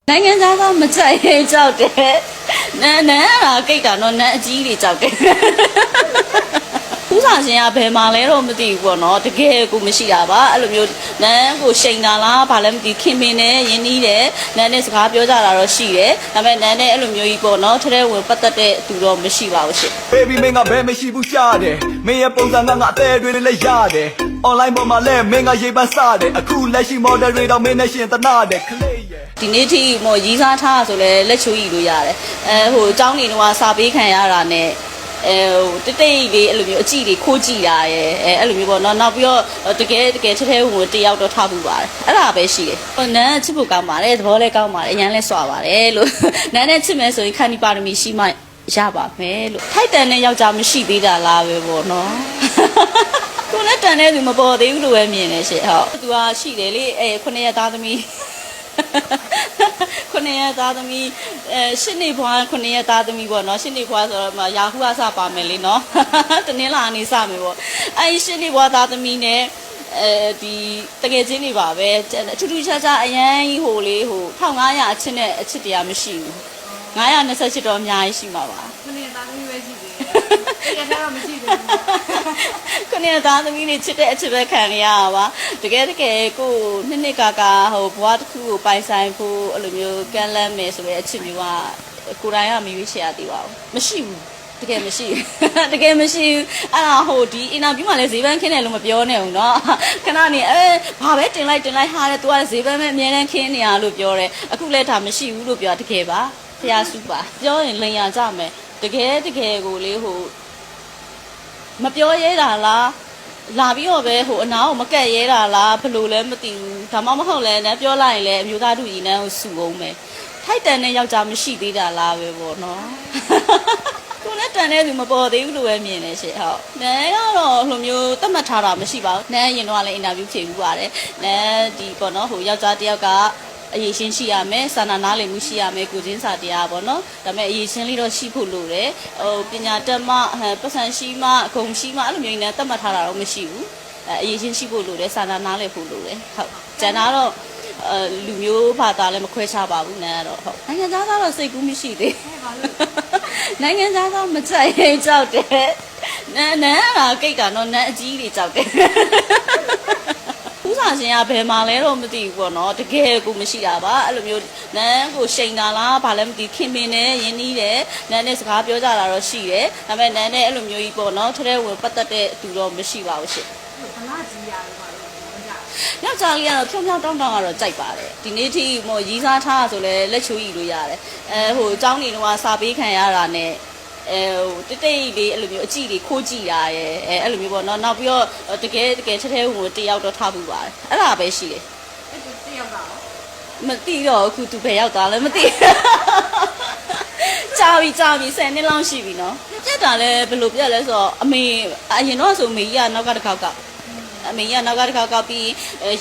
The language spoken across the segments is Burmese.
နိုင်ငံသားကမကြိုက်ရင်ကြောက်တယ်။နန်းကကိတ်တာတော့နန်းအကြီးကြီးကြောက်တယ်။ဦးဆောင်ရှင်ကဘယ်မှာလဲတော့မသိဘူးပေါ့နော်တကယ်ကိုမရှိတာပါအဲ့လိုမျိုးနန်းကိုရှိန်တာလားဘာလဲမသိခင်မင်းနဲ့ရင်းနှီးတယ်နန်းနဲ့စကားပြောကြတာတော့ရှိတယ်ဒါပေမဲ့နန်းနဲ့အဲ့လိုမျိုးကြီးပေါ့နော်ထဲထဲဝင်ပတ်သက်တဲ့သူတော့မရှိပါဘူးရှင် Baby မင်းကဘယ်မရှိဘူးရှားတယ်မင်းရဲ့ပုံစံကအသေးတွေလည်းရတယ် online ပေါ်မှာလည်းမင်းကရေးပန်းစားတယ်အခုလက်ရှိ model တွေတော့မင်းနဲ့ရှင်တနာတယ် clay ရဲ့ ဒီနေ့ထိဟိုရီးစားထားဆိုလဲလက်ချိုးရီလို့ရတယ်ဟိုအကြောင်းနေတော့စာပေးခံရတာနဲ့တိတ်တိတ်လေးအဲ့လိုမျိုးအကြည့်လေးခိုးကြည့်တာရဲ့အဲ့လိုမျိုးပေါ့နော်နောက်ပြီးတော့တကယ်ထဲထဲဝင်တယောက်တော့ထားဖို့ပါတယ်အဲ့ဒါပဲရှိတယ်ဟိုနန်းချစ်ဖို့ကောင်းပါတယ်သဘောလဲကောင်းပါတယ်အရန်လဲစွာပါတယ်လို့နန်းနဲ့ချစ်မယ်ဆိုရင်ခန္ဒီပါရမီရှိမှရပါမယ်လို့ထိုက်တန်တဲ့ယောက်ျားမရှိသေးတာလားပဲပေါ့နော်ကိုနဲ့တန်တဲ့သူမပေါ်သေးဘူးလို့ပဲမြင်နေရှင့်ဟုတ်သူကရှိတယ်လေ9ရက်သားသမီး9ရက်သားသမီးရှစ်နေဘွား9ရက်သားသမီးပေါ့နော်ရှစ်နေဘွားဆိုတော့ရာဟုအစပါမယ်လေနော်တနင်္လာနေ့စမယ်ပေါ့ရှစ်နေဘွားသားသမီးနဲ့ဒီတကယ်ချင်းနေပါပဲအထူးထူးခြားခြားအရန်ကြီးဟိုလေဟို1500အချစ်နဲ့အချစ်တရားမရှိဘူး928တော့အများကြီးရှိမှာပါ9ရက်သားသမီးပဲရှိသေးတယ်တကယ်တော့မရှိသေးဘူး9ရက်သားသမီးတွေချစ်တဲ့အချစ်ပဲခံရတာပါတကယ်ကိုနှစ်ကာဟိုဘွားတစ်ခုကိုပိုင်ဆိုင်ဖို့အဲ့လိုမျိုးကမ်းလှမ်းမယ်ဆိုတဲ့အချစ်မျိုးကကိုယ်တိုင်ကမရွေးချယ်ရသေးပါဘူးမရှိဘူးတကယ်မရှိဘူးအဲ့ဒါဟိုဒီအင်တာဗျူးမှာလည်းဈေးပန်းခင်းတယ်လို့မပြောနဲ့ဘူးเนาะခဏနေဘာပဲတင်လိုက်ဟာတဲ့ तू ကဈေးပန်းပဲအမြဲတမ်းခင်းနေရလို့ပြောတယ်အခုလည်းဒါမရှိဘူးလို့ပြောတကယ်ပါဖျားစုပါပြောရင်လိန်ရကြမယ်တကယ်ကိုလေဟိုမပြောရဲတာလားလာပြီးတော့ပဲဟိုအနာကိုမကက်ရဲတာလားဘယ်လိုလဲမသိဘူးဒါမှမဟုတ်လဲနည်းပြောလိုက်ရင်လည်းအမျိုးသားတို့ညီနန်းကိုစုအောင်မယ်ထိုက်တန်တဲ့ယောက်ျားမရှိသေးတာလားပဲပေါ့နော်ကိုနဲ့တန်တဲ့သူမပေါ်သေးဘူးလို့ပဲမြင်နေရှင့်ဟုတ်နန်းကတော့လိုမျိုးတတ်မှတ်ထားတာမရှိပါဘူးနန်းရင်တော့လည်းအင်တာဗျူးဖြေပြီးပါတယ်နန်းဒီပေါ့နော်ဟိုယောက်ျားတစ်ယောက်ကအရေးရှင်းရှိရမယ်စာနာနားလည်မှုရှိရမယ်ကိုချင်းစာတရားပေါ့နော်ဒါပေမဲ့အရေးရှင်းလေးတော့ရှိဖို့လိုတယ်ဟိုပညာတတ်မှပတ်စံရှိမှအကုန်ရှိမှအဲ့လိုမျိုးနဲ့တတ်မှတ်ထားတာတော့မရှိဘူးအရေးရှင်းရှိဖို့လိုတယ်စာနာနားလည်ဖို့လိုတယ်ဟုတ်ကျန်တာတော့လူမျိုးဘာသာလည်းမခွဲခြားပါဘူးနန်းကတော့ဟုတ်နိုင်ငံသားကတော့စိတ်ကူးမရှိသေးနိုင်ငံသားကမကြိုက်ရင်ကြောက်တယ်နန်းကကိတ်တာတော့နန်းအကြီးကြီးကြောက်တယ်ဦးဆောင်ရှင်ကဘယ်မှာလဲတော့မသိဘူးပေါ့နော်တကယ်ကိုမရှိတာပါအဲ့လိုမျိုးနန်းကိုရှိန်တာလားဘာလဲမသိခင်မင်းနဲ့ရင်းနှီးတယ်နန်းနဲ့စကားပြောကြတာတော့ရှိတယ်ဒါပေမဲ့နန်းနဲ့အဲ့လိုမျိုးကြီးပေါ့နော်ထဲထဲဝင်ပတ်သက်တဲ့သူတော့မရှိပါဘူးရှင်ဘလာကြီးရတော့ပါလို့ယောက်ျားလေးကတော့ဖြုံဖြောင်းတောင်းကတော့ကြိုက်ပါတယ်ဒီနေ့ထိဟိုရီးစားထားဆိုလဲလက်ချိုးရီလို့ရတယ်ဟိုအကြောင်းနေတော့စာပေးခံရတာနဲ့တိတ်တိတ်လေးအဲ့လိုမျိုးအကြည့်လေးခိုးကြည့်တာရဲ့အဲ့လိုမျိုးပေါ့နော်နောက်ပြီးတော့တကယ်ထဲထဲဝင်တယောက်တော့ထားဖို့ပါတယ်အဲ့ဒါပဲရှိတယ်တယောက်ကတော့မသိတော့အခုသူဘယ်ရောက်သွားလဲမသိကြာပြီ10နှစ်လောက်ရှိပြီနော်ပြက်တာလဲဘယ်လိုပြက်လဲဆိုတော့အရင်တော့ဆိုအမေကြီးကနောက်ကတစ်ခေါက်ကအမေကြီးကနောက်ကတစ်ခေါက်ကောက်ပြီး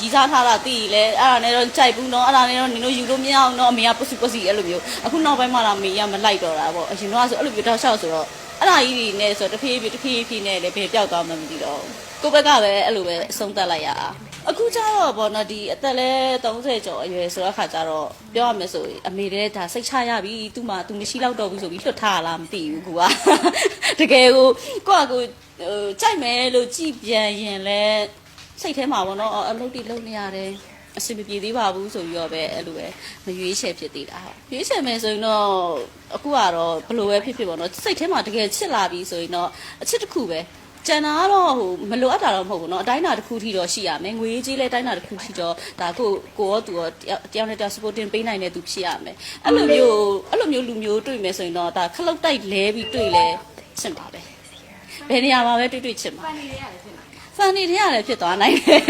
ရီးစားထားတာသိလဲအဲ့ဒါနဲ့တော့ကြိုက်ဘူးနော်အဲ့ဒါနဲ့တော့နင်တို့ယူလို့မရအောင်နော်အမေကပစီအဲ့လိုမျိုးအခုနောက်ပိုင်းမှာတော့အမေကြီးကမလိုက်တော့တာပေါ့အရင်တော့ဆိုအဲ့လိုမျိုးတောက်လျှောက်ဆိုတော့အဲ့ဒါကြီးနဲ့ဆိုတဖြည်းဖြည်းနဲ့လည်းဘယ်ပြောက်သွားမှမသိတော့ကိုယ့်ဘက်ကပဲအဲ့လိုပဲအဆုံးသတ်လိုက်ရတာအခုကျတော့ဗောနော်ဒီအသက်လဲ30ကျော်အရွယ်ဆိုတော့ခါကျတော့ပြောရမယ်ဆိုရင်အမေတဲ့ဒါစိတ်ချရပြီသူ့မှာသူမရှိတော့ဘူးဆိုပြီးလွတ်ထားလားမသိဘူးကူကတကယ်ကိုကြိုက်မယ်လို့ကြည်ပြန်ရင်လဲစိတ်ထဲမှာဗောနော်အလုပ်တွေလုပ်နေရတယ်အဆင်မပြေသေးပါဘူးဆိုပြီးတော့ပဲအဲ့လိုပဲမရွေးချယ်ဖြစ်သေးတာဟုတ်ရွေးချယ်မယ်ဆိုရင်တော့အခုကတော့ဘယ်လိုပဲဖြစ်ပေါ့နော်စိတ်ထဲမှာတကယ်ချစ်လာပြီဆိုရင်တော့အချစ်တစ်ခုပဲကျန်တာကတော့ဟိုမလိုအပ်တာတော့မဟုတ်ဘူးเนาะအတိုင်းအတာတစ်ခုထိတော့ရှိရမယ်ငွေကြီးလဲအတိုင်းအတာတစ်ခုထိတော့ဒါကိုရောသူရောတယောက်နဲ့တယောက် supporting ပေးနိုင်တဲ့သူဖြစ်ရမယ်အဲ့လိုမျိုးလူမျိုးတွေ့မယ်ဆိုရင်တော့ဒါခလုတ်တိုက်လဲပြီးတွေ့လဲချစ်ပါပဲဘယ်နေရာမှာပဲတွေ့ချစ်ပါဖန်နေရတယ်ဖြစ်သွားနိုင်တယ်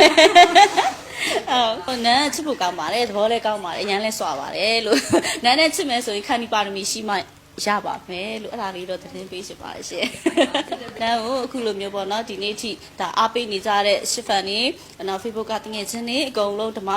နန်းချစ်ဖို့ကောင်းပါတယ်သဘောလဲကောင်းပါတယ်အရန်လဲစွာပါတယ်လို့နန်းနဲ့ချစ်မယ်ဆိုရင်ခန္ဒီပါရမီရှိမှရပါမယ်လို့အဲ့ဒါလေးတော့သတင်းပေးချင်ပါတယ်ရှင်။ဒါကိုအခုလိုမျိုးပေါ့နော်ဒီနေ့ထိဒါအားပေးနေကြတဲ့ရှစ်ဖန်နေနောက် Facebook ကတငယ်ချင်းတွေအကုန်လုံးဓမ္မ